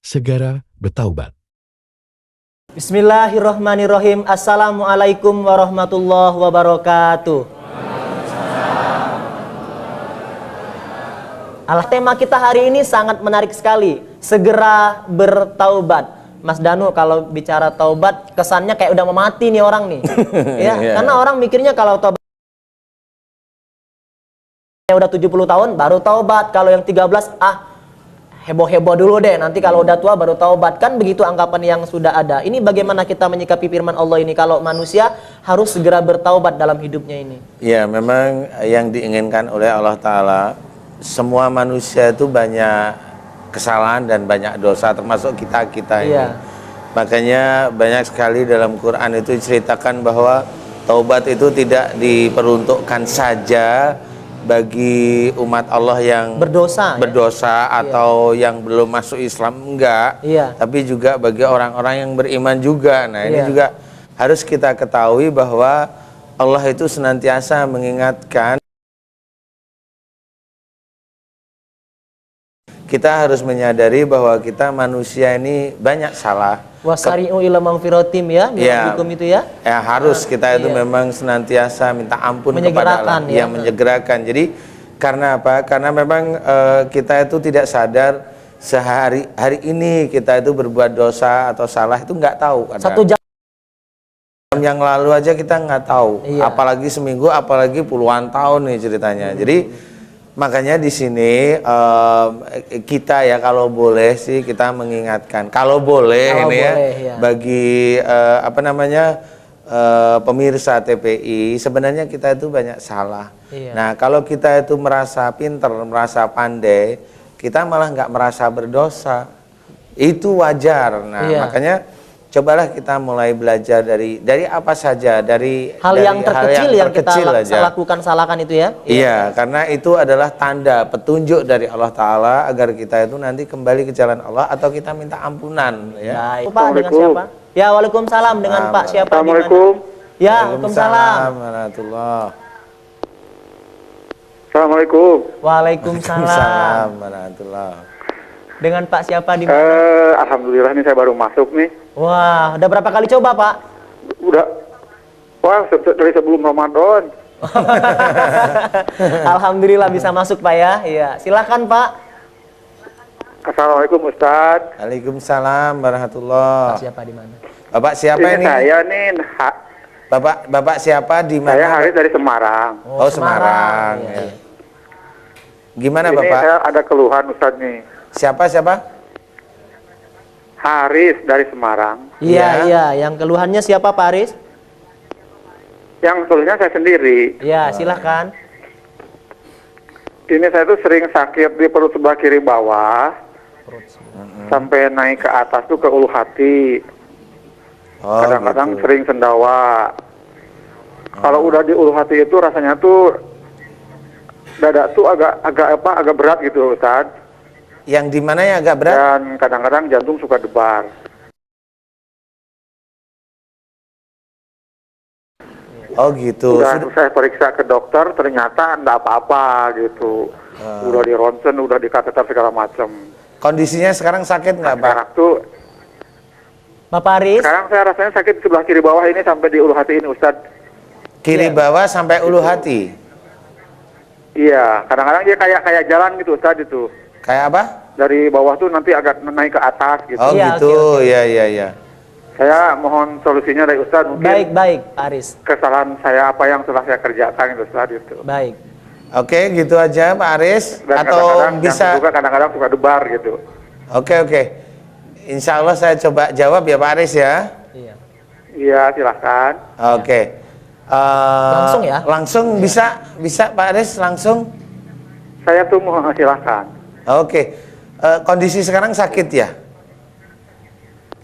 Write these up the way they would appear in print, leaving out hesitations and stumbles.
segera bertaubat. Bismillahirrahmanirrahim. Assalamualaikum warahmatullahi wabarakatuh. Tema kita hari ini sangat menarik sekali. Segera bertaubat. Mas Danu, kalau bicara taubat kesannya kayak udah mau mati nih orang nih. Ya, karena orang mikirnya kalau taubat yang udah 70 tahun baru taubat, kalau yang 13 heboh-heboh dulu deh, nanti kalau udah tua baru taubat. Kan begitu anggapan yang sudah ada. Ini bagaimana kita menyikapi firman Allah ini kalau manusia harus segera bertaubat dalam hidupnya ini? Ya, memang yang diinginkan oleh Allah Ta'ala, semua manusia itu banyak kesalahan dan banyak dosa, termasuk kita-kita ini. Makanya banyak sekali dalam Quran itu diceritakan bahwa taubat itu tidak diperuntukkan saja bagi umat Allah yang berdosa atau yang belum masuk Islam, enggak, tapi juga bagi orang-orang yang beriman juga. Nah, ini juga harus kita ketahui bahwa Allah itu senantiasa mengingatkan kita, harus menyadari bahwa kita manusia ini banyak salah. Wasari'u ila magfiratim hukum itu ya. Ya, harus kita itu memang senantiasa minta ampun kepada Allah, yang menyegerakan. Jadi karena apa? Karena memang kita itu tidak sadar hari ini kita itu berbuat dosa atau salah itu nggak tahu. Satu jam yang lalu aja kita nggak tahu, apalagi seminggu, apalagi puluhan tahun nih ceritanya. Jadi makanya di sini kita ya, kalau boleh sih kita mengingatkan, kalau boleh bagi pemirsa TPI, sebenarnya kita itu banyak salah. Nah, kalau kita itu merasa pinter, merasa pandai, kita malah nggak merasa berdosa, itu wajar. Nah, makanya cobalah kita mulai belajar dari apa saja, dari hal yang terkecil yang kita lakukan, salahkan itu ya. Iya, karena itu adalah tanda petunjuk dari Allah Ta'ala agar kita itu nanti kembali ke jalan Allah atau kita minta ampunan ya. Pak, dengan siapa? Ya, waalaikumsalam. Dengan Pak siapa? Assalamualaikum. Ya, waalaikumsalam. Warahmatullah. Assalamualaikum. Waalaikumsalam. Warahmatullah. Dengan Pak siapa di mana? Alhamdulillah, nih saya baru masuk nih. Wah, udah berapa kali coba, Pak? Udah. Wah, dari sebelum Ramadan. Alhamdulillah bisa masuk, Pak ya. Iya, silakan, Pak. Assalamualaikum, Ustadz. Waalaikumsalam warahmatullah. Pak siapa di mana? Bapak siapa ini? Saya nih. Bapak siapa di mana? Saya Haris dari Semarang. Oh, Semarang. Ya. Gimana, ini Bapak? Saya ada keluhan, Ustadz nih. Siapa? Haris dari Semarang. Iya. Yang keluhannya siapa, Pak Haris? Yang keluhannya saya sendiri. Iya, silakan. Ini saya tuh sering sakit di perut sebelah kiri bawah. Sampai naik ke atas tuh ke ulu hati. Kadang-kadang sering sendawa. Kalau udah di ulu hati itu rasanya tuh dada tuh agak berat gitu, Ustadz. Yang di mana yang agak berat? Dan kadang-kadang jantung suka debar. Oh gitu. Udah saya periksa ke dokter, ternyata enggak apa-apa gitu. Udah di ronsen, udah di kateter segala macam. Kondisinya sekarang sakit nggak, Pak? Sekarang tuh, Bapak Haris? sekarang saya rasanya sakit sebelah kiri bawah ini sampai di ulu hati ini, Ustadz. Kiri bawah sampai ulu hati? Iya, kadang-kadang dia kayak jalan gitu, Ustadz itu. Kayak apa? Dari bawah tuh nanti agak naik ke atas gitu. Oh gitu, iya. Saya mohon solusinya dari Ustadz, mungkin Baik, Aris. kesalahan saya apa yang telah saya kerjakan itu, Ustadz itu. Baik. Oke, gitu aja Pak Aris. Dan atau bisa kadang-kadang suka debar gitu. Oke. Insya Allah saya coba jawab ya Pak Aris ya. Iya, silahkan. Oke. Langsung ya? Langsung bisa Pak Aris langsung. Saya tunggu, silahkan. Oke. Kondisi sekarang sakit ya?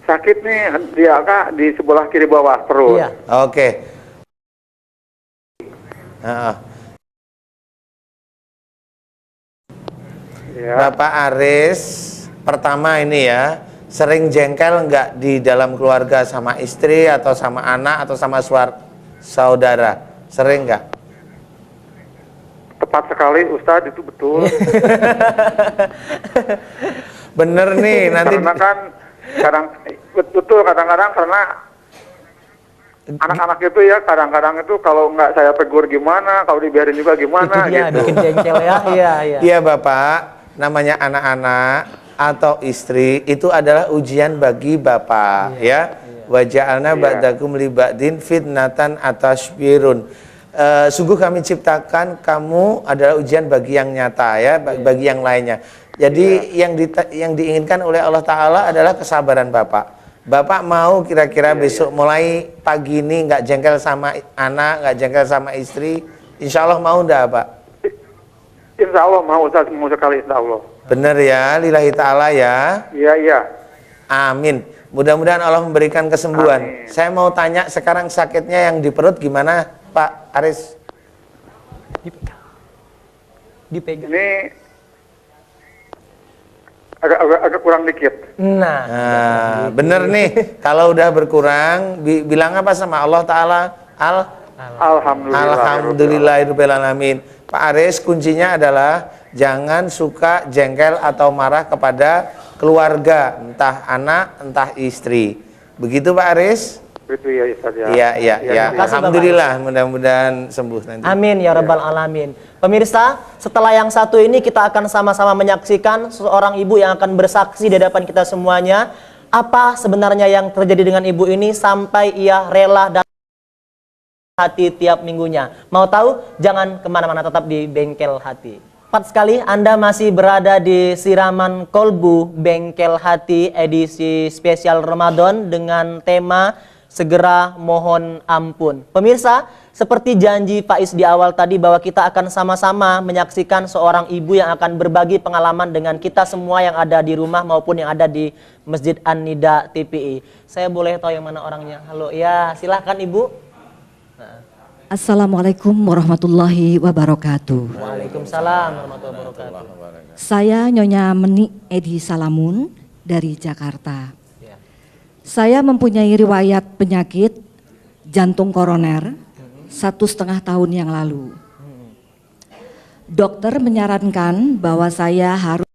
Sakit nih dia Kak di sebelah kiri bawah perut. Iya. Oke. Ya. Bapak Aris, pertama ini ya, sering jengkel nggak di dalam keluarga sama istri atau sama anak atau sama saudara? Sering nggak? Tepat sekali Ustadz, itu betul. Bener nih nanti. Karena kan betul kadang-kadang karena anak-anak itu ya kadang-kadang itu kalau nggak saya tegur gimana, kalau dibiarin juga gimana Itu dia gitu. bikin jengkel ya. Iya, iya. Iya Bapak, namanya anak-anak atau istri itu adalah ujian bagi Bapak ya. Wa ja'alna ba'dakum li ba'din fitnatan atasbirun. Sungguh kami ciptakan kamu adalah ujian bagi yang nyata ya, bagi yang lainnya. Jadi yang diinginkan oleh Allah Ta'ala adalah kesabaran Bapak. Bapak mau kira-kira besok mulai pagi ini nggak jengkel sama anak, nggak jengkel sama istri, insya Allah mau ndak Pak? Insya Allah mau Ustaz, mau sekali insya Allah. Bener ya, lillahi ta'ala ya. Iya, iya. Amin. Mudah-mudahan Allah memberikan kesembuhan. Amin. Saya mau tanya sekarang sakitnya yang di perut gimana Pak Aris? Dipegang. Ini agak kurang dikit. Nah, Nah, bener nih. Kalau udah berkurang, bilang apa sama Allah Ta'ala? Alhamdulillahirrahmanirrahim. Pak Aris, kuncinya adalah jangan suka jengkel atau marah kepada keluarga, entah anak, entah istri. Begitu Pak Aris? Itu ya Ustaz ya. Iya, iya, iya. Terima kasih, Alhamdulillah, mudah-mudahan sembuh nanti. amin ya rabbal alamin. Pemirsa, setelah yang satu ini kita akan sama-sama menyaksikan seorang ibu yang akan bersaksi di hadapan kita semuanya. Apa sebenarnya yang terjadi dengan ibu ini sampai ia rela dan hati tiap minggunya. Mau tahu? Jangan kemana-mana, tetap di Bengkel Hati. Tepat sekali, Anda masih berada di Siraman Kolbu Bengkel Hati edisi spesial Ramadan dengan tema Segera Mohon Ampun. Pemirsa, seperti janji Faiz di awal tadi bahwa kita akan sama-sama menyaksikan seorang ibu yang akan berbagi pengalaman dengan kita semua yang ada di rumah maupun yang ada di Masjid An-Nida TPI. Saya boleh tahu yang mana orangnya? Halo, ya silahkan Ibu. Assalamualaikum warahmatullahi wabarakatuh. Waalaikumsalam warahmatullahi wabarakatuh. Saya Nyonya Meni Edi Salamun dari Jakarta. Ya. Saya mempunyai riwayat penyakit jantung koroner 1,5 tahun yang lalu. Dokter menyarankan bahwa saya harus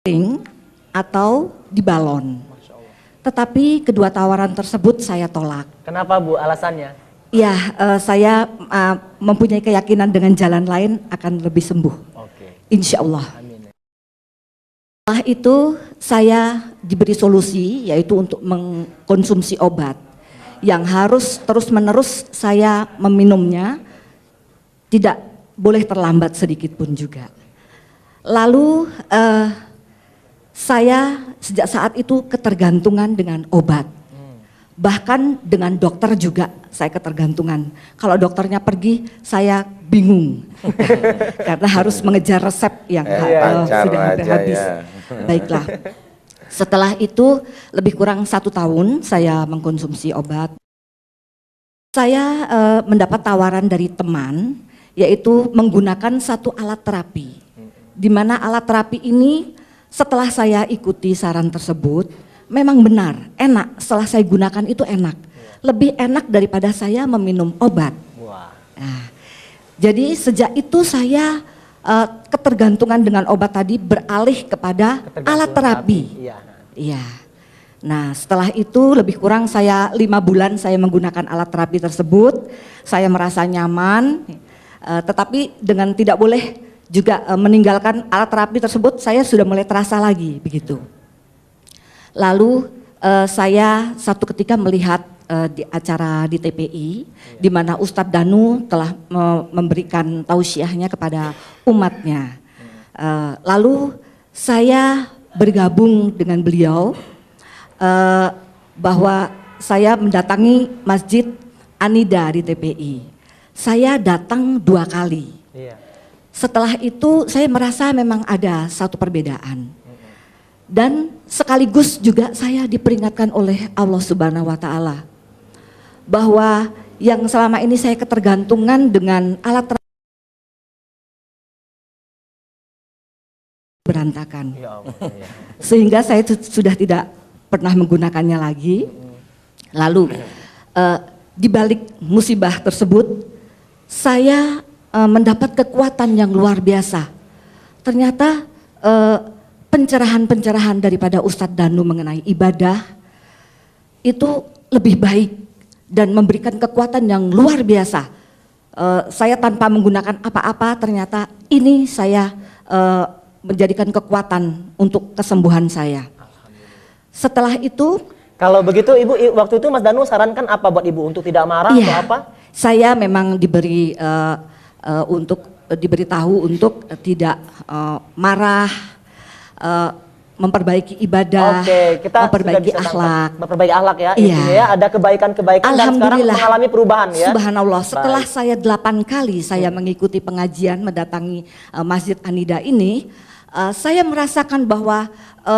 ring atau dibalon. Tetapi kedua tawaran tersebut saya tolak. Kenapa Bu alasannya? Ya, saya mempunyai keyakinan dengan jalan lain akan lebih sembuh. Oke. Insya Allah. Amin. Setelah itu saya diberi solusi yaitu untuk mengkonsumsi obat yang harus terus-menerus saya meminumnya, tidak boleh terlambat sedikit pun juga. Lalu saya sejak saat itu ketergantungan dengan obat. Bahkan dengan dokter juga saya ketergantungan. Kalau dokternya pergi, saya bingung karena harus mengejar resep yang sudah hampir habis. Ya. Baiklah. Setelah itu lebih kurang 1 tahun saya mengkonsumsi obat. Saya mendapat tawaran dari teman, yaitu menggunakan satu alat terapi. Di mana alat terapi ini setelah saya ikuti saran tersebut, memang benar, enak. Setelah saya gunakan itu enak. Lebih enak daripada saya meminum obat. Wah. Nah, jadi sejak itu saya ketergantungan dengan obat tadi beralih kepada alat terapi. Iya. Iya. Nah, setelah itu lebih kurang saya 5 bulan saya menggunakan alat terapi tersebut. Saya merasa nyaman, tetapi dengan tidak boleh juga meninggalkan alat terapi tersebut, saya sudah mulai terasa lagi begitu. Lalu saya satu ketika melihat di acara di TPI, di mana Ustadz Danu telah memberikan tausiahnya kepada umatnya. Lalu saya bergabung dengan beliau, bahwa saya mendatangi Masjid An-Nida di TPI. Saya datang 2 kali. Iya. Setelah itu saya merasa memang ada satu perbedaan. Dan sekaligus juga saya diperingatkan oleh Allah Subhanahu wa Ta'ala bahwa yang selama ini saya ketergantungan dengan alat berantakan, Ya Allah. Iya. sehingga saya sudah tidak pernah menggunakannya lagi. Lalu di balik musibah tersebut saya mendapat kekuatan yang luar biasa. Ternyata pencerahan-pencerahan daripada Ustadz Danu mengenai ibadah itu lebih baik dan memberikan kekuatan yang luar biasa. Saya tanpa menggunakan apa-apa ternyata ini saya menjadikan kekuatan untuk kesembuhan saya. Setelah itu, Kalau begitu Ibu, waktu itu Mas Danu sarankan apa buat Ibu untuk tidak marah atau iya, apa? saya memang diberitahu untuk tidak marah, memperbaiki ibadah, Oke, kita memperbaiki sudah bisa akhlak. tangkap. Memperbaiki akhlak ya, Iya. intinya ya, ada kebaikan-kebaikan dan sekarang Alhamdulillah, mengalami perubahan ya. Subhanallah, setelah Baik. saya 8 kali saya mengikuti pengajian, mendatangi Masjid Anida ini, saya merasakan bahwa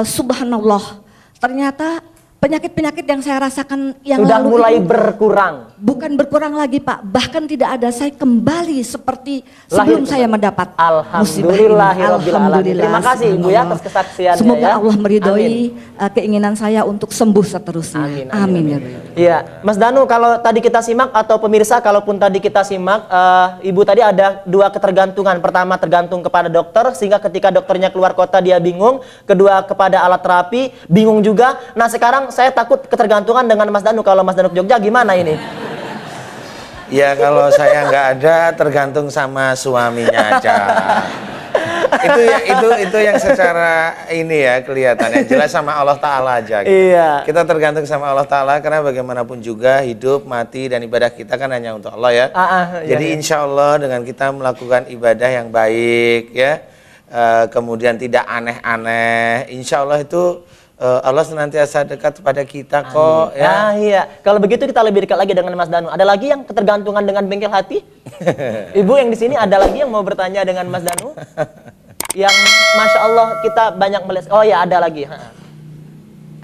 subhanallah, ternyata penyakit-penyakit yang saya rasakan yang Sudah lalu mulai itu berkurang. bukan berkurang lagi Pak, bahkan tidak ada, saya kembali seperti Lahir sebelum kembali. saya mendapat musibah ini. Alhamdulillahirobbilalamin. Terima kasih Ibu ya atas kesaksiannya Semoga ya. Allah meridhoi Amin. keinginan saya untuk sembuh seterusnya. Amin. Ya Rabbi. Iya, Mas Danu, kalau tadi kita simak atau pemirsa kalaupun tadi kita simak, Ibu tadi ada dua ketergantungan. Pertama tergantung kepada dokter sehingga ketika dokternya keluar kota dia bingung. Kedua kepada alat terapi bingung juga. Nah sekarang saya takut ketergantungan dengan Mas Danu. Kalau Mas Danu ke Jogja gimana ini? Ya kalau saya nggak ada tergantung sama suaminya aja. itu yang secara ini ya kelihatannya jelas sama Allah Ta'ala aja gitu. Iya. Kita tergantung sama Allah Ta'ala karena bagaimanapun juga hidup, mati dan ibadah kita kan hanya untuk Allah ya. Jadi iya. insya Allah dengan kita melakukan ibadah yang baik ya, kemudian tidak aneh-aneh, insya Allah itu Allah senantiasa dekat kepada kita kok ya. Iya. Kalau begitu kita lebih dekat lagi dengan Mas Danu. Ada lagi yang ketergantungan dengan bengkel hati? Ibu yang di sini ada lagi yang mau bertanya dengan Mas Danu? Yang Masya Allah kita banyak melihat. Oh ya ada lagi.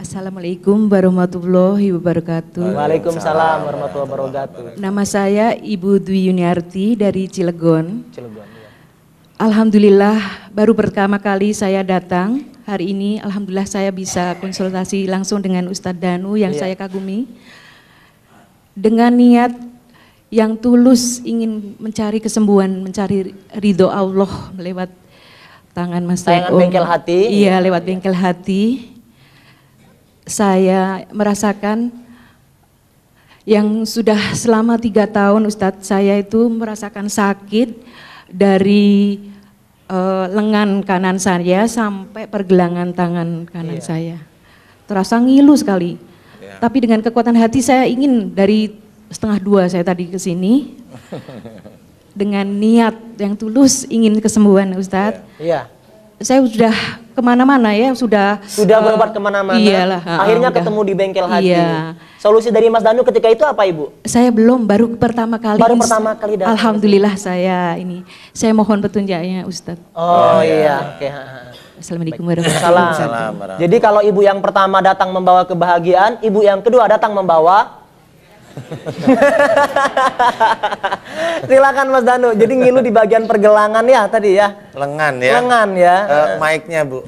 Assalamualaikum warahmatullahi wabarakatuh. Waalaikumsalam warahmatullahi wabarakatuh. Nama saya Ibu Dwi Yuniarti dari Cilegon. Cilegon. Iya. Alhamdulillah baru pertama kali saya datang hari ini. Alhamdulillah saya bisa konsultasi langsung dengan Ustadz Danu yang saya kagumi. Dengan niat yang tulus ingin mencari kesembuhan, mencari ridho Allah lewat tangan Mas Tayangan Om. bengkel hati. Iya, lewat bengkel hati. Saya merasakan yang sudah selama 3 tahun Ustadz, saya itu merasakan sakit dari lengan kanan saya sampai pergelangan tangan kanan saya. Terasa ngilu sekali. Tapi dengan kekuatan hati saya ingin dari 1:30 saya tadi ke sini dengan niat yang tulus ingin kesembuhan Ustadz. Iya. Saya sudah kemana-mana ya, sudah berobat kemana-mana. Iyalah. Akhirnya udah. ketemu di bengkel hati. Iya. Solusi dari Mas Danu ketika itu apa Ibu? Saya belum, baru pertama kali. Baru pertama kali datang. Alhamdulillah saya mohon petunjuknya Ustadz. Oh iya. Oke. Assalamualaikum warahmatullahi wabarakatuh. Salam. Jadi kalau ibu yang pertama datang membawa kebahagiaan, ibu yang kedua datang membawa silakan Mas Danu. Jadi ngilu di bagian pergelangan ya tadi ya. Lengan ya. Lengan ya. Mic-nya Bu.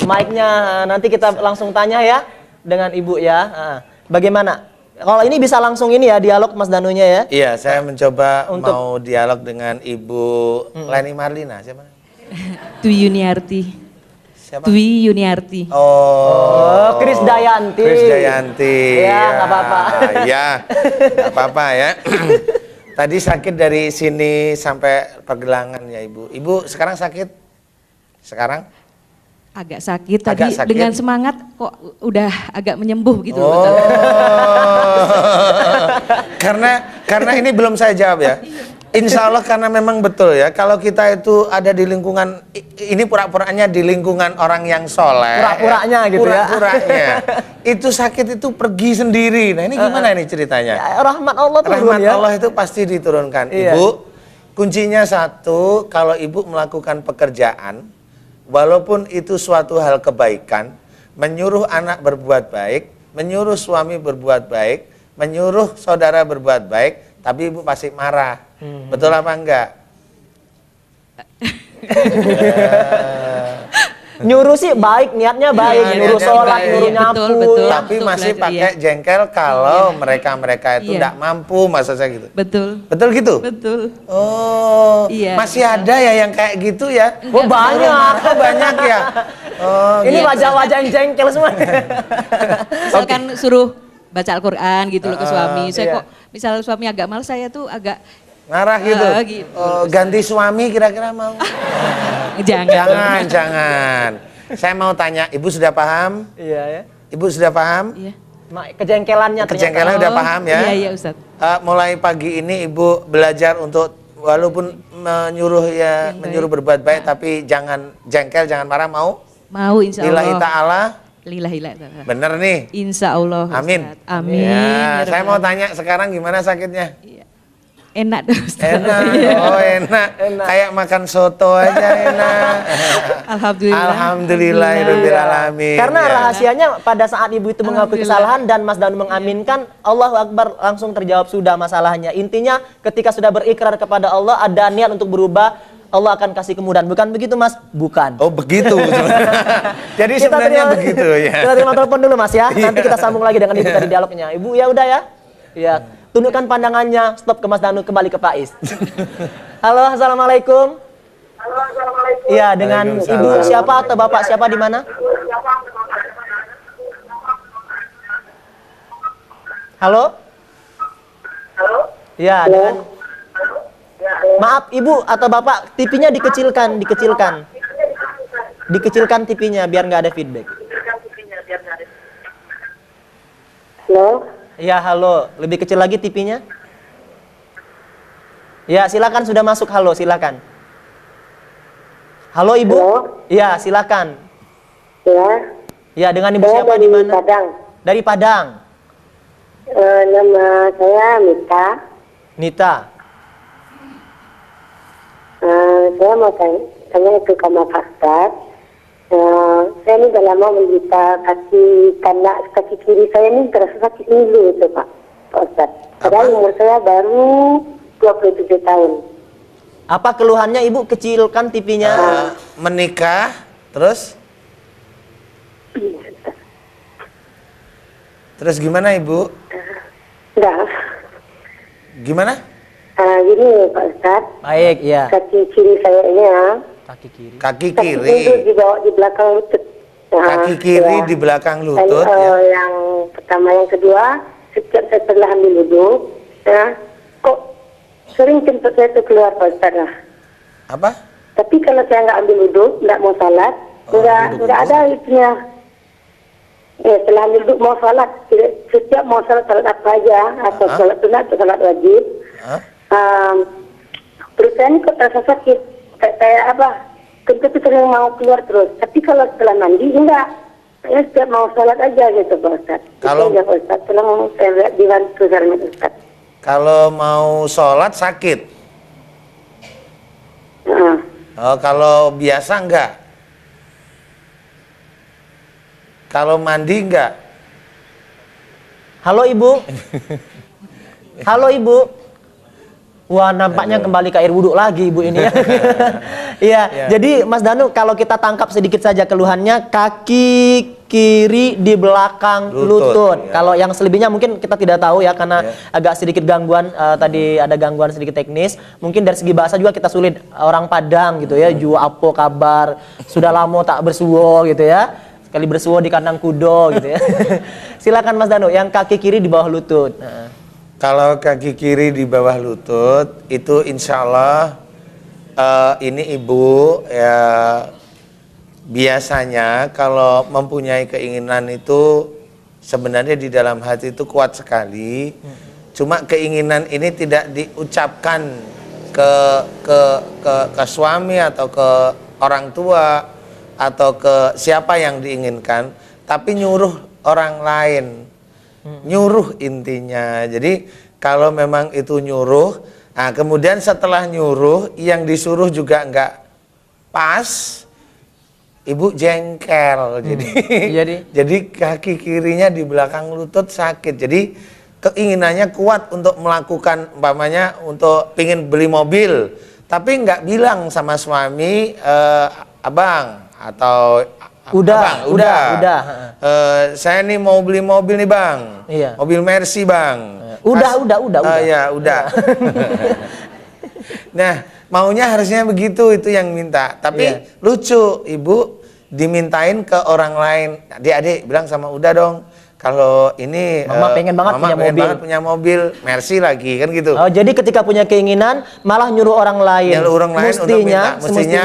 Mic-nya nanti kita langsung tanya ya dengan ibu ya. Bagaimana? Kalau ini bisa langsung ini ya dialog Mas Danunya ya. Iya, saya mencoba Untuk- mau dialog dengan Ibu Leni Marlina, siapa? Dwi Yuniarti. Siapa? Dwi Yuniarti. Oh, Kris Dayanti. Kris Dayanti. Ya, nggak apa-apa. Ya, nggak apa-apa ya. Tadi sakit dari sini sampai pergelangan ya Ibu. Ibu sekarang sakit? Sekarang? Agak sakit Agak tadi sakit. dengan semangat kok udah agak menyembuh gitu. Oh. karena ini belum saya jawab ya. Insya Allah karena memang betul ya. Kalau kita itu ada di lingkungan, ini pura-puranya di lingkungan orang yang soleh. Pura-puranya gitu ya. Pura-puranya. Itu sakit itu pergi sendiri. Nah ini gimana ini ceritanya? Ya, rahmat Allah turun Rahmat ya. Allah itu pasti diturunkan. Iya. Ibu, kuncinya satu, kalau ibu melakukan pekerjaan, walaupun itu suatu hal kebaikan, menyuruh anak berbuat baik, menyuruh suami berbuat baik, menyuruh saudara berbuat baik, tapi ibu pasti marah. Betul apa enggak? Nyuruh sih baik, niatnya baik, Iya, nyuruh niatnya sholat, baik. nyuruh Betul, nyapu. betul. ya. Tapi Untuk masih belajar, pakai jengkel kalau mereka-mereka itu Iya. enggak mampu, masa saya gitu. Betul. Betul gitu? Betul. Oh, Iya. masih ada ya yang kayak gitu ya? Oh banyak. Oh banyak ya? Oh, Ini Iya. wajah-wajah yang jengkel semua. Misalkan suruh baca Al-Quran gitu loh ke suami. Saya iya. kok misal suami agak malas, saya tuh agak marah gitu. Gitu. Oh, ganti suami kira-kira mau? jangan. Jangan. Saya mau tanya, Ibu sudah paham? Iya ya. Ibu sudah paham? Iya. Kejengkelannya Kejengkelan udah paham ya? Iya, iya Ustaz. Mulai pagi ini Ibu belajar untuk walaupun menyuruh ya, menyuruh berbuat baik tapi jangan jengkel, jangan marah, mau? Mau insya Lillahi Allah. ta'ala. Lillahi ta'ala. Bener nih. Insya Allah. Amin. Ustaz. Amin. Ya, Ya saya Rabbal mau Alamin. tanya sekarang gimana sakitnya? Enak deh Ustaz. Enak, oh enak. Kayak makan soto aja enak. Alhamdulillah. Alhamdulillahirobbilalamin. Karena Ya. rahasianya pada saat ibu itu mengakui Alhamdulillah. kesalahan dan Mas Danu mengaminkan, Allahu Akbar, langsung terjawab sudah masalahnya. Intinya ketika sudah berikrar kepada Allah, ada niat untuk berubah, Allah akan kasih kemudahan. Bukan begitu Mas? Bukan. Oh begitu. Jadi Kita sebenarnya terima- begitu ya. Kita terima telepon dulu Mas ya. Nanti kita sambung lagi dengan ibu tadi dialognya. Ibu ya udah ya. Ya, tundukkan pandangannya, stop ke Mas Danu, kembali ke Faiz. Halo, assalamualaikum. Iya, dengan Waalaikumsalam. ibu siapa atau bapak siapa di mana? Halo? Ya, dengan maaf ibu atau bapak, TV-nya dikecilkan. Dikecilkan TV-nya biar nggak ada feedback. Halo, Ya, halo. Lebih kecil lagi TV-nya? Ya, silakan sudah masuk. Halo, silakan. Halo, Ibu. Halo. Ya, silakan. ya. Ya, dengan Ibu Saya siapa dari di mana? Padang. Dari Padang. Nama saya Mita. Nita. Saya mau tanya itu ke Pak Ustaz. Saya ini udah lama menderita kaki kiri saya ini terasa sakit dulu itu Pak Ustaz. Padahal umur saya baru 27 tahun. Apa keluhannya Ibu? Kecilkan TV-nya. Menikah, terus? Terus gimana Ibu? Enggak. Gimana? Gini Pak Ustaz, Baik, ya. kaki kiri saya ini ya. Kaki kiri. Kaki Kaki kiri. itu di bawah di belakang lutut. Kaki kiri ya. di belakang Dan, lutut ya. yang pertama, yang kedua, setiap saya setelah ambil wudhu, ya, kok sering kentut saya itu keluar Pak Ustaz lah. Apa? Tapi kalau saya nggak ambil wudhu, nggak mau salat, nggak ada itunya. Ya, setelah ambil wudhu mau salat, setiap mau salat apa aja, atau salat sunat atau salat wajib, Hah? perut saya ini kok terasa sakit, kayak apa? Kentut itu sering mau keluar terus. Tapi kalau setelah mandi enggak. Saya setiap mau salat aja gitu Pak Ustaz. Kalau- Itu aja Pak Ustaz, tolong saya lihat dibantu caranya Pak Ustaz. Kalau mau sholat sakit. Heeh. Oh, kalau biasa enggak? Kalau mandi enggak? Halo, Ibu. Halo, Ibu. Wah, nampaknya kembali ke air wudhu lagi Ibu ini ya. Iya, jadi Mas Danu kalau kita tangkap sedikit saja keluhannya, kaki kiri di belakang lutut. Ya. Kalau yang selebihnya mungkin kita tidak tahu ya karena agak sedikit gangguan, tadi ada gangguan sedikit teknis. Mungkin dari segi bahasa juga kita sulit, orang Padang gitu ya, ju apo kabar, sudah lama tak bersuwo gitu ya. Sekali bersuwo di kandang kudo gitu ya. Silakan Mas Danu, yang kaki kiri di bawah lutut. Nah. Kalau kaki kiri di bawah lutut itu insya Allah ini ibu ya biasanya kalau mempunyai keinginan itu sebenarnya di dalam hati itu kuat sekali. Cuma keinginan ini tidak diucapkan ke suami atau ke orang tua atau ke siapa yang diinginkan, tapi nyuruh orang lain. Nyuruh intinya. Jadi kalau memang itu nyuruh, nah kemudian setelah nyuruh yang disuruh juga enggak pas, ibu jengkel. Jadi kaki kirinya di belakang lutut sakit. Jadi keinginannya kuat untuk melakukan umpamanya untuk pingin beli mobil, tapi enggak bilang sama suami, abang atau Udah. saya nih mau beli mobil nih bang, Iya. mobil Mercy bang. Udah. Ya udah. Nah maunya harusnya begitu, itu yang minta. Tapi lucu ibu, dimintain ke orang lain. Adik-adik bilang sama Uda dong, kalau ini Mama pengen banget Mama punya pengen mobil. banget punya mobil, Mercy lagi kan gitu. Oh, jadi ketika punya keinginan malah nyuruh orang lain. Nyuruh orang lain untuk minta, mestinya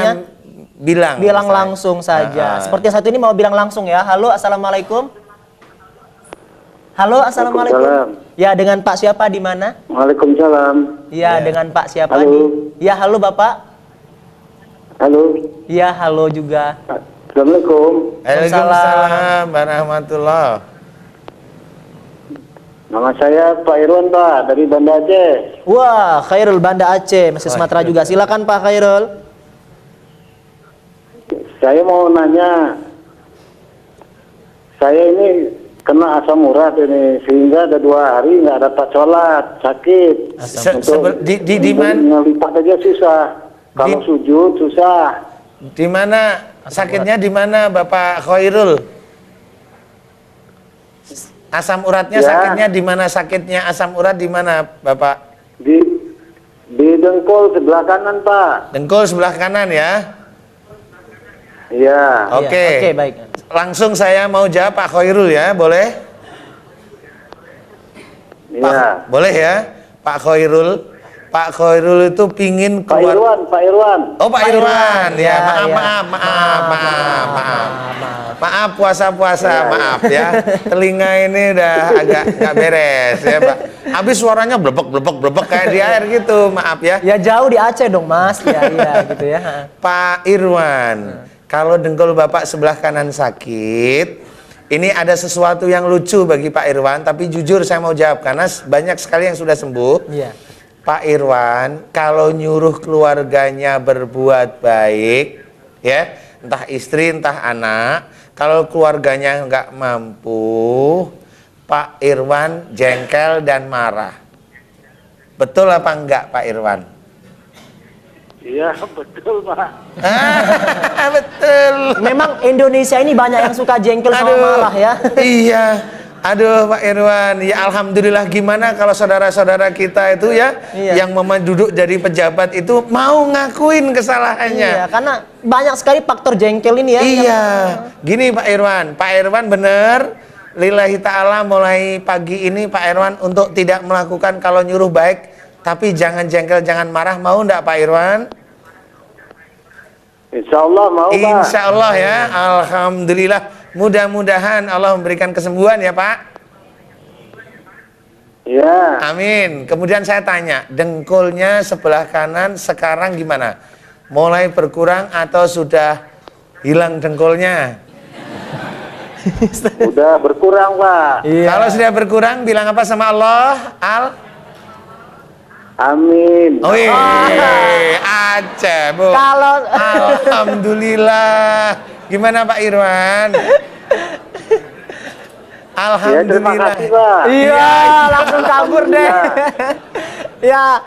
bilang misalnya. langsung saja. Seperti yang satu ini mau bilang langsung ya. Halo, assalamualaikum. Halo, assalamualaikum. Waalaikumsalam. Ya, dengan Pak siapa di mana? Waalaikumsalam. Ya, dengan Pak siapa Halo. di? Ya, halo Bapak. Halo. Ya, halo juga. Assalamualaikum. Waalaikumsalam warahmatullah. Nama saya Pak Irwan, Pak, dari Banda Aceh. Wah, Khairul Banda Aceh, masih Sumatera juga. Silakan Pak Khairul. Saya mau nanya, saya ini kena asam urat ini, sehingga ada 2 hari nggak dapat sholat, sakit. Di mana? Ngelipat aja susah. Kalau sujud susah. Di mana sakitnya, di mana Bapak Khairul? Asam uratnya Ya. sakitnya di mana? Sakitnya asam urat di mana Bapak? Di dengkul sebelah kanan, Pak. Dengkul sebelah kanan ya. Iya. Oke. Iya, oke, baik. Langsung saya mau jawab Pak Khairul ya, boleh? Iya. Boleh ya, Pak Khairul. Pak Khairul itu pingin Pak keluar. Irwan, Pak Irwan. Oh, Pak Irwan. Ya, Ya, maaf puasa-puasa, maaf ya. Telinga ini udah agak nggak beres ya, Pak. Habis suaranya blebek kayak di air gitu, maaf ya. Ya jauh di Aceh dong, Mas. Ya, iya gitu ya. Pak Irwan, kalau dengkul Bapak sebelah kanan sakit, ini ada sesuatu yang lucu bagi Pak Irwan, tapi jujur saya mau jawab karena banyak sekali yang sudah sembuh. Iya. Pak Irwan, kalau nyuruh keluarganya berbuat baik, ya, entah istri, entah anak, kalau keluarganya nggak mampu, Pak Irwan jengkel dan marah. Betul apa enggak, Pak Irwan? Iya, betul, Pak. Betul. Memang Indonesia ini banyak yang suka jengkel sama marah ya. Iya. Aduh Pak Irwan, ya alhamdulillah, gimana kalau saudara-saudara kita itu ya, Iya. yang duduk jadi pejabat itu mau ngakuin kesalahannya. Iya, karena banyak sekali faktor jengkel ini ya. Iya. Gini Pak Irwan bener, lillahi ta'ala mulai pagi ini Pak Irwan untuk tidak melakukan, kalau nyuruh baik, tapi jangan jengkel, jangan marah, mau enggak Pak Irwan? Insya Allah mau, Pak. Insya Allah ya, alhamdulillah. Mudah-mudahan Allah memberikan kesembuhan ya Pak. Iya. Amin. Kemudian saya tanya, dengkulnya sebelah kanan sekarang gimana? Mulai berkurang atau sudah hilang dengkulnya? Udah berkurang, Pak. Iya. Kalau sudah berkurang, bilang apa sama Allah? Amin. Oh iya, aja Bu. Kalau Alhamdulillah. Gimana Pak Irwan? Ya, terima Alhamdulillah. kasih, Pak. iya, langsung kabur deh. Ya,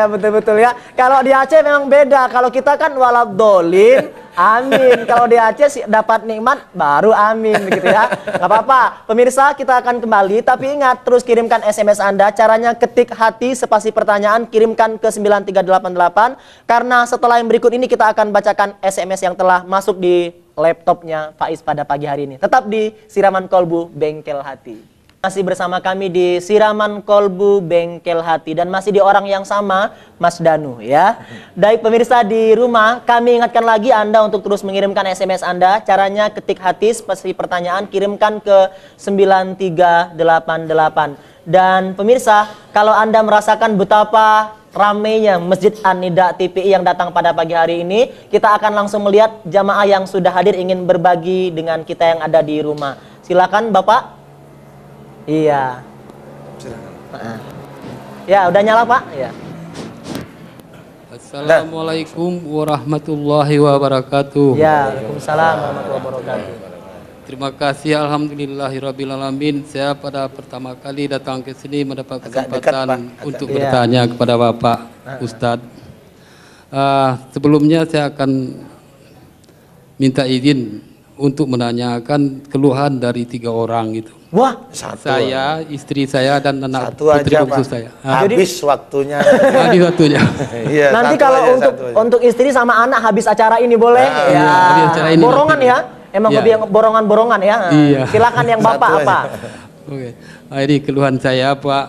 betul ya. Kalau di Aceh memang beda. Kalau kita kan waladolin, amin. Kalau di Aceh sih dapat nikmat, baru amin, begitu ya. Gak apa-apa. Pemirsa, kita akan kembali. Tapi ingat, terus kirimkan SMS Anda. Caranya ketik hati spasi pertanyaan, kirimkan ke 9388. Karena setelah yang berikut ini kita akan bacakan SMS yang telah masuk di laptopnya Faiz pada pagi hari ini. Tetap di Siraman Kolbu Bengkel Hati. Masih bersama kami di Siraman Kolbu Bengkel Hati dan masih di orang yang sama, Mas Danu ya. Baik pemirsa di rumah, kami ingatkan lagi Anda untuk terus mengirimkan SMS Anda. Caranya ketik hati spasi pertanyaan, kirimkan ke 9388. Dan pemirsa, kalau Anda merasakan betapa ramainya Masjid An-Nida TPI yang datang pada pagi hari ini, kita akan langsung melihat jamaah yang sudah hadir ingin berbagi dengan kita yang ada di rumah. Silakan Bapak. Iya. Silakan. Ya, udah nyala Pak? Ya. Assalamualaikum warahmatullahi wabarakatuh. Ya, Waalaikumsalam warahmatullahi wabarakatuh. Terima kasih, alhamdulillahirrabbilalamin. Saya pada pertama kali datang ke sini mendapat Agak dekat, kesempatan Pak. untuk Iya. bertanya kepada Bapak Ustadz. Sebelumnya saya akan minta izin untuk menanyakan keluhan dari 3 orang gitu. Wah, Saya, istri saya dan anak Satu putri aja bungsu Pak. saya. Habis waktunya. Habis waktunya. Iya, nanti satu kalau aja, untuk satu aja. untuk istri sama anak habis acara ini boleh? iya, habis acara ini Borongan nanti. ya? Emang Iya. hobi yang borongan-borongan ya? Iya. Silakan yang Satu bapak aja. apa? Oke. Ini keluhan saya Pak,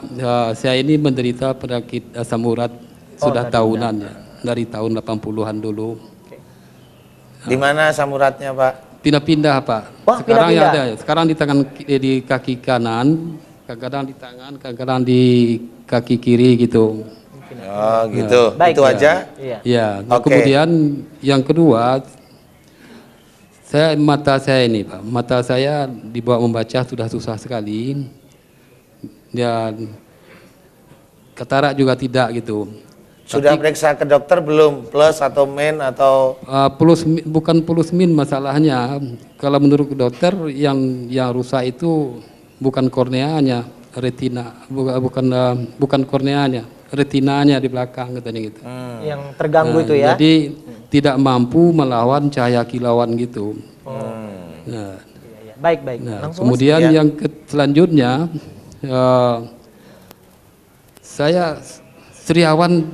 saya ini menderita penyakit asam urat sudah tahunan ya. Dari tahun 80-an dulu. Di mana asam uratnya Pak? Pindah-pindah Pak. Wah, Sekarang ya pindah-pindah. ada. Sekarang di tangan di kaki kanan, kadang-kadang di tangan, kadang-kadang di kaki kiri gitu. Oh gitu, Baik. itu aja. Iya. Ya, Oke. kemudian yang kedua, mata saya ini Pak, mata saya dibawa membaca sudah susah sekali. Dan katarak juga tidak gitu. Sudah periksa ke dokter belum? Plus atau min atau Bukan plus min masalahnya. Kalau menurut dokter yang rusak itu bukan korneanya, retina, bukan korneanya, retinanya di belakang katanya gitu. Yang terganggu itu ya? Jadi tidak mampu melawan cahaya kilauan gitu. Nah, Baik, baik. nah, Langsung Mas. kemudian Ya. yang selanjutnya saya seriawan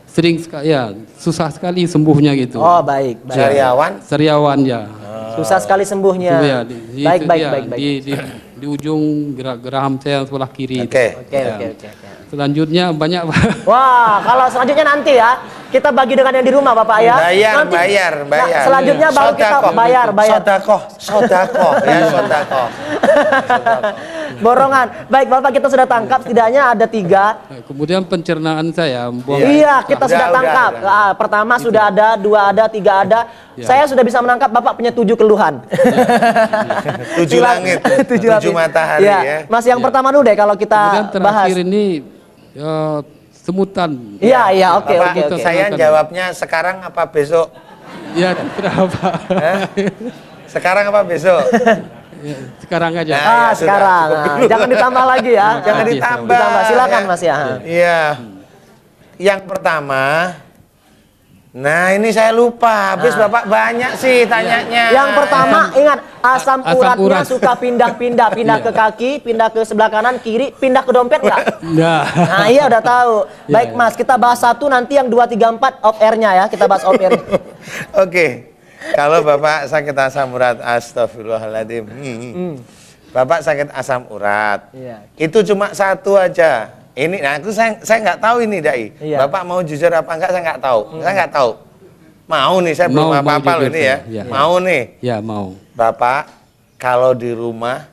sering sekali ya susah sekali sembuhnya gitu. Oh, baik, baik. Sariawan? Seriawan ya. Susah sekali sembuhnya. Itu ya, Baik, itu baik, dia, baik, baik. Di ujung geraham saya yang sebelah kiri. Oke. Oke, Ya. oke, oke. Selanjutnya banyak Wah, kalau selanjutnya nanti ya, kita bagi dengan yang di rumah Bapak ya. Bayar, Nanti- bayar. Nah, selanjutnya baru kita Sodakoh. bayar. Sodakoh, sodakoh, ya sodakoh. Borongan. Baik, Bapak kita sudah tangkap setidaknya ada 3. kemudian pencernaan saya buang Iya, kita Udah, sudah udah, tangkap. udah. Ah, pertama sudah ada, 2 ada, 3 ada. Ya. Saya sudah bisa menangkap Bapak punya 7 keluhan. 7 langit, 7 matahari Iya. ya. Mas yang pertama dulu deh kalau kemudian kita bahas. terakhir ini semutan. Iya, iya, oke, Bapak, oke, oke. saya jawabnya sekarang apa besok? Ya, kenapa? Sekarang apa besok? Ya, sekarang aja. Nah, Ah, ya sudah, sekarang. cukup Ah, dulu. jangan ditambah lagi ya. Jangan Oke, ditambah. Ditambah. Silakan ya. Mas ya. Iya. Yang pertama, nah ini saya lupa. Habis Bapak banyak sih tanyanya. Yang pertama ingat asam Asam uratnya urat. suka pindah-pindah, pindah ke kaki, pindah ke sebelah kanan, kiri, pindah ke dompet nggak? Nah, Nah iya udah tahu. Baik Ya, Mas, kita bahas satu nanti yang 2, 3, 4 off air-nya ya. Kita bahas off air. Oke. Kalau Bapak sakit asam urat, astagfirullahaladzim. Bapak sakit asam urat. Iya. Itu cuma satu aja. Ini, nah aku saya nggak tahu ini Dai. Iya. Bapak mau jujur apa enggak saya nggak tahu. Saya nggak tahu. Mau nih, saya belum Mau apa-apa loh jujur ini ya. saya. Ya. Mau nih. ya mau. Bapak, kalau di rumah,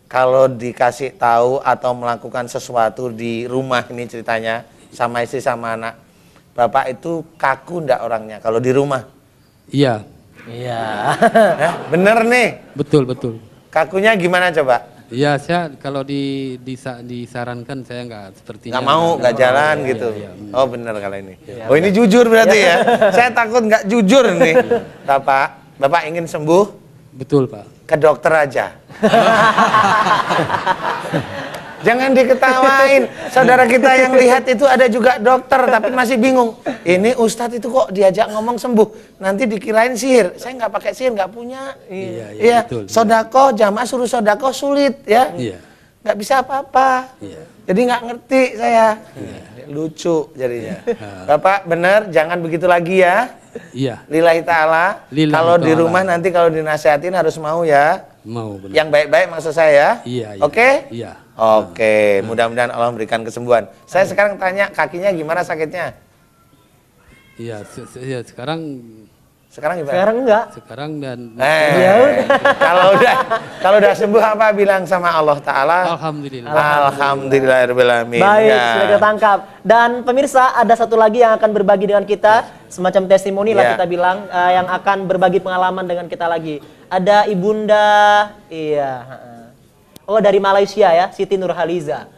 kalau dikasih tahu atau melakukan sesuatu di rumah ini ceritanya sama istri sama anak, Bapak itu kaku ndak orangnya kalau di rumah? Iya, Iya. Bener nih, betul betul. kakunya gimana coba? Iya, saya kalau disarankan saya nggak sepertinya. Nggak mau, nggak mau. jalan Iya, gitu. iya, iya. Oh bener kalau ini. Oh ini jujur berarti ya. Saya takut nggak jujur nih. Bapak ingin sembuh, Betul Pak. ke dokter aja. Jangan diketawain. Saudara kita yang lihat itu ada juga dokter tapi masih bingung. Ini ustadz itu kok diajak ngomong sembuh. Nanti dikirain sihir. Saya nggak pakai sihir, nggak punya. Iya, iya, Iya. betul. Sodako, jamaah suruh sodako sulit ya. Iya. Nggak bisa apa-apa. Iya. Jadi nggak ngerti saya. Lucu jadinya. Bapak benar, jangan begitu lagi ya. Iya, Lillahi ta'ala. Lillahi Kalau di ta'ala. rumah nanti kalau dinasihatin harus mau ya. mau benar. Yang baik-baik maksud saya. Iya, iya. Oke? Iya. Oke, mudah-mudahan Allah memberikan kesembuhan. Saya sekarang tanya kakinya gimana sakitnya? Iya, sekarang Sekarang gimana? Sekarang enggak. sekarang dan Ya udah. kalau udah sembuh apa bilang sama Allah Ta'ala? alhamdulillah. Alhamdulillahirrahmanirrahim. Baik, Ya. sudah kita tangkap. Dan pemirsa, ada satu lagi yang akan berbagi dengan kita, semacam testimoni lah Ya. kita bilang, yang akan berbagi pengalaman dengan kita lagi. Ada Ibunda, iya. Oh dari Malaysia ya, Siti Nurhaliza.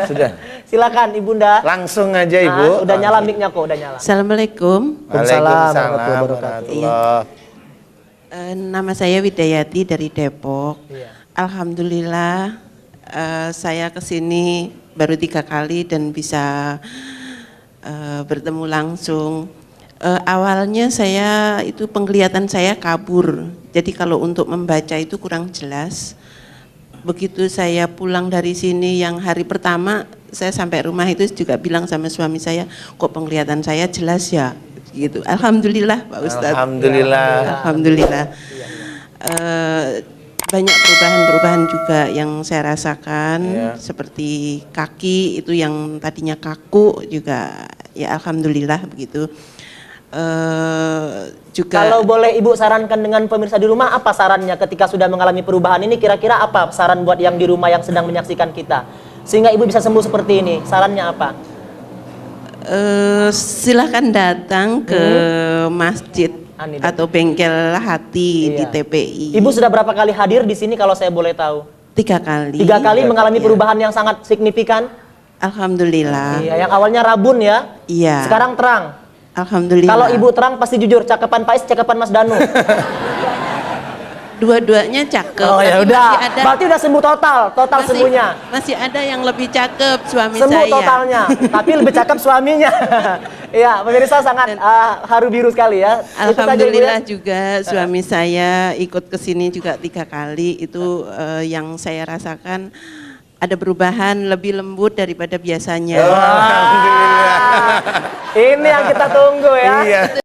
Sudah. Silakan Ibunda. Langsung aja Ibu. Udah nyala mic-nya kok, udah nyala. Assalamualaikum. Waalaikumsalam Waalaikumsalam warahmatullahi wabarakatuh. warahmatullahi. Nama saya Widayati dari Depok. Iya. Alhamdulillah saya kesini baru 3 kali dan bisa bertemu langsung. Awalnya saya itu penglihatan saya kabur. Jadi kalau untuk membaca itu kurang jelas. Begitu saya pulang dari sini yang hari pertama, saya sampai rumah itu juga bilang sama suami saya, kok penglihatan saya jelas ya? Gitu. Alhamdulillah Pak Ustadz. Alhamdulillah. Alhamdulillah. Banyak perubahan-perubahan juga yang saya rasakan, seperti kaki itu yang tadinya kaku juga, ya alhamdulillah begitu. Juga Kalau boleh Ibu sarankan dengan pemirsa di rumah, apa sarannya ketika sudah mengalami perubahan ini? Kira-kira apa saran buat yang di rumah yang sedang menyaksikan kita, sehingga Ibu bisa sembuh seperti ini? Sarannya apa? Silahkan datang ke masjid atau bengkel hati di TPI. Ibu sudah berapa kali hadir di sini kalau saya boleh tahu? 3 kali. 3 kali mengalami perubahan yang sangat signifikan? Alhamdulillah. Iya, yang awalnya rabun ya? Iya. Sekarang terang? Alhamdulillah. Kalau Ibu terang pasti jujur, cakapan Faiz, cakapan Mas Danu. Dua-duanya cakep. Oh ya tapi udah, masih ada- berarti udah sembuh total semuanya. Masih ada yang lebih cakep, suami Sembuh saya. totalnya, tapi lebih cakep suaminya. Iya, pemirsa sangat haru biru sekali ya. Itu saja, Ibu, ya. Alhamdulillah juga suami saya ikut ke sini juga 3 kali. Itu yang saya rasakan ada perubahan, lebih lembut daripada biasanya. Alhamdulillah. Ini yang kita tunggu ya. Iya. Itu